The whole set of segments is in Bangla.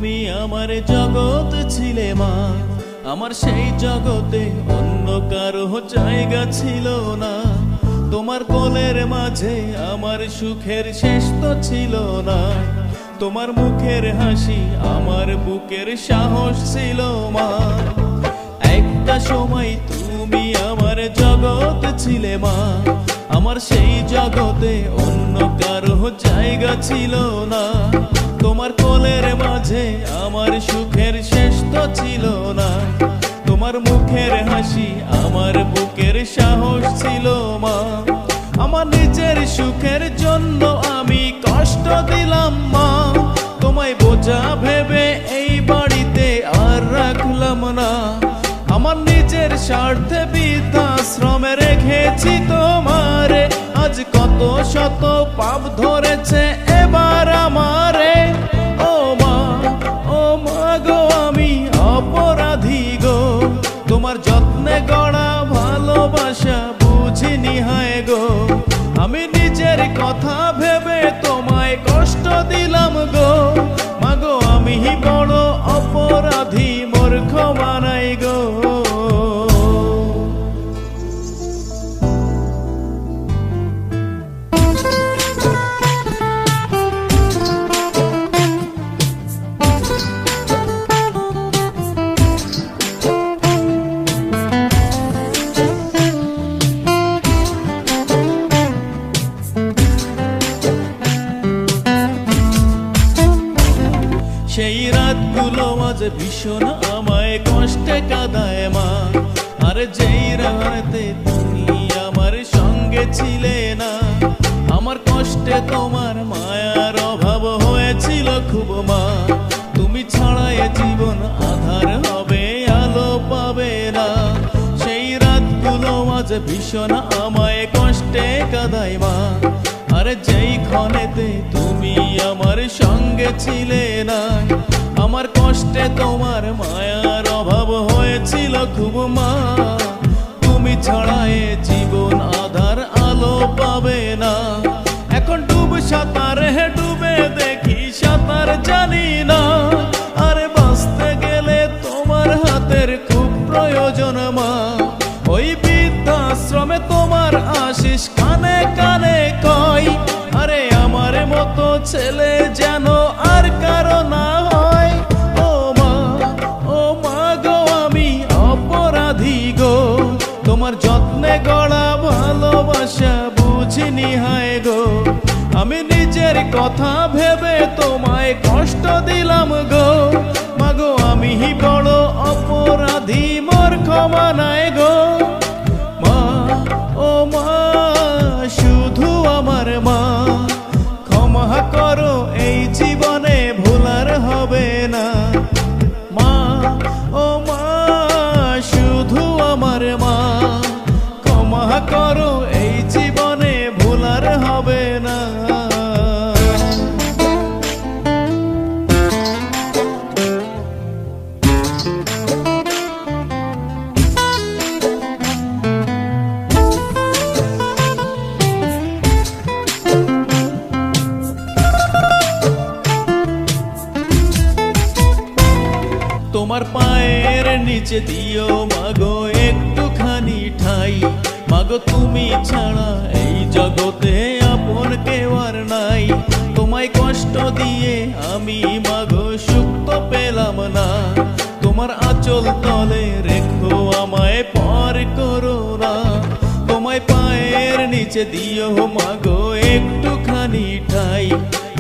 তুমি আমার জগৎ ছিলে মা, আমার সেই জগতে অন্য কারো জায়গা ছিল না। তোমার কোলের মাঝে আমার সুখের শেষ তো ছিল না। তোমার মুখের হাসি আমার বুকের সাহস ছিল মা। একটা সময় তুমি আমার জগৎ ছিলে মা, আমার সেই জগতে অন্য কারো জায়গা ছিল না। তোমার কোলের মাঝে আমার সুখের শেষ তো ছিল না। তোমার মুখের হাসি আমার বুকের সাহস ছিল মা। আমার নিজের সুখের জন্য আমি কষ্ট দিলাম মা, তোমায় বোঝা ভেবে এই বাড়িতে আর রাখলাম না। আমার নিজের স্বার্থে বৃদ্ধাশ্রমে রেখেছি তোমারে, আজ কত শত পাপ ধরেছে এবার আমারে। ও মা গো আমি অপরাধী গো, তোমার যত্নে গড়া ভালোবাসা বুঝিনি হায় গো। আমি নিজের কথা ভেবে তোমায় কষ্ট দিলাম গো, মাগো আমি বড় অপরাধী, মোর ক্ষমা নাই গো। সেই রাতগুলো আজ ভীষণ আমায় কষ্টে কাঁদায় মা, আর যেই রাতে তুমি আমার সঙ্গে ছিলে না। আমার কষ্টে তোমার মায়ার অভাব হয়েছিল খুব মা, তুমি ছাড়াই জীবন আধার হবে, আলো পাবে না। সেই রাতগুলো আজ ভীষণ আমায় কষ্টে কাঁদায় মা, আর যেই ক্ষণেতে তুমি আমার সঙ্গে ছিলে না। আমার কষ্টে তোমার মায়ার অভাব হয়েছিল খুব মা, তুমি ছাড়ায় জীবন আধার, আলো পাবে না। এখন ডুব সাঁতারে ডুবে দেখি সাঁতার জানি না, আরে বাঁচতে গেলে তোমার হাতের খুব প্রয়োজন মা। ওই বৃদ্ধাশ্রমে তোমার আশিস কানে কানে কয়, আরে আমার মতো ছেলে যেন আর কারো না হয়। ও মা গো আমি অপরাধী গো, তোমার যত্নে গড়া ভালোবাসা বুঝিনি হায় গো। আমি নিজের কথা ভেবে তোমায় কষ্ট দিলাম গো, মাগো আমি বড় অপরাধী, মোর ক্ষমা নাই গো। মা ও মা শুধু আমার মা, ক্ষমা করো এই জীবনে ভুলার হবে না। মা ও মা শুধু আমার মা, ক্ষমা করো এই জীবনে ভুলার হবে না। তোমার পায়ের নিচে দিও মাগো একটুখানি ঠাই, মাগো তুমি ছাড়া এই জগতে আপন কেউ আর নাই। তোমায় কষ্ট দিয়ে আমি মাগো সুখ তো পেলাম না, তোমার আঁচল তলে রেখো আমায় পর করো না। তোমায় পায়ের নিচে দিও মাগো একটুখানি ঠাই,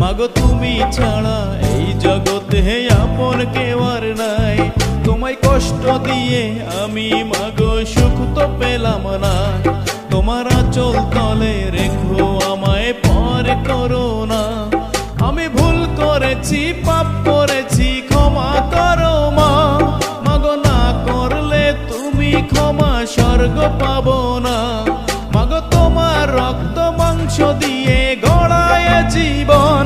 মাগো তুমি ছাড়া এই জগতে আপন কেউ আর নাই। তোমায় কষ্ট দিয়ে আমি মাগো সুখ তো পেলাম না, তোমার আঁচল তলে রেখো আমায় পর করো না। আমি ভুল করেছি, পাপ করেছি, ক্ষমা করো মা, মাগো না করলে তুমি ক্ষমা স্বর্গ পাবো না। মাগো তোমার রক্ত মাংস দিয়ে গড়ায় জীবন,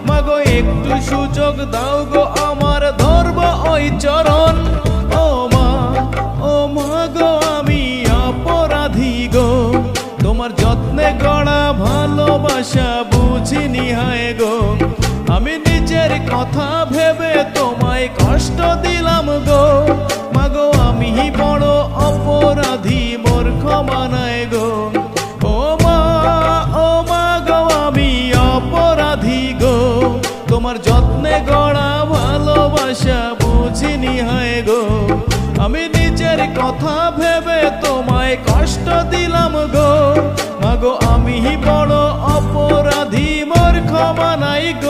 মাগো একটু সুযোগ দাও গো আমার ধরব ওই চরণ। ও মা গো আমি অপরাধী গো, তোমার যত্নে গড়া ভালোবাসা বুঝিনি হায় গো। আমি নিজের কথা ভেবে তোমার কষ্ট দিলাম গো, মাগো আমি বড় অপরাধী, মোর ক্ষমা নাই গো। ও মা, ও মা গো আমি অপরাধী গো, তোমার যত্নে গড়া ভালোবাসা বুঝিনি হয় গো। আমি নিজের কথা ভেবে তোমায় কষ্ট দিলাম গো, মাগো আমি বড় অপরাধী, মোর ক্ষমা নাই গো।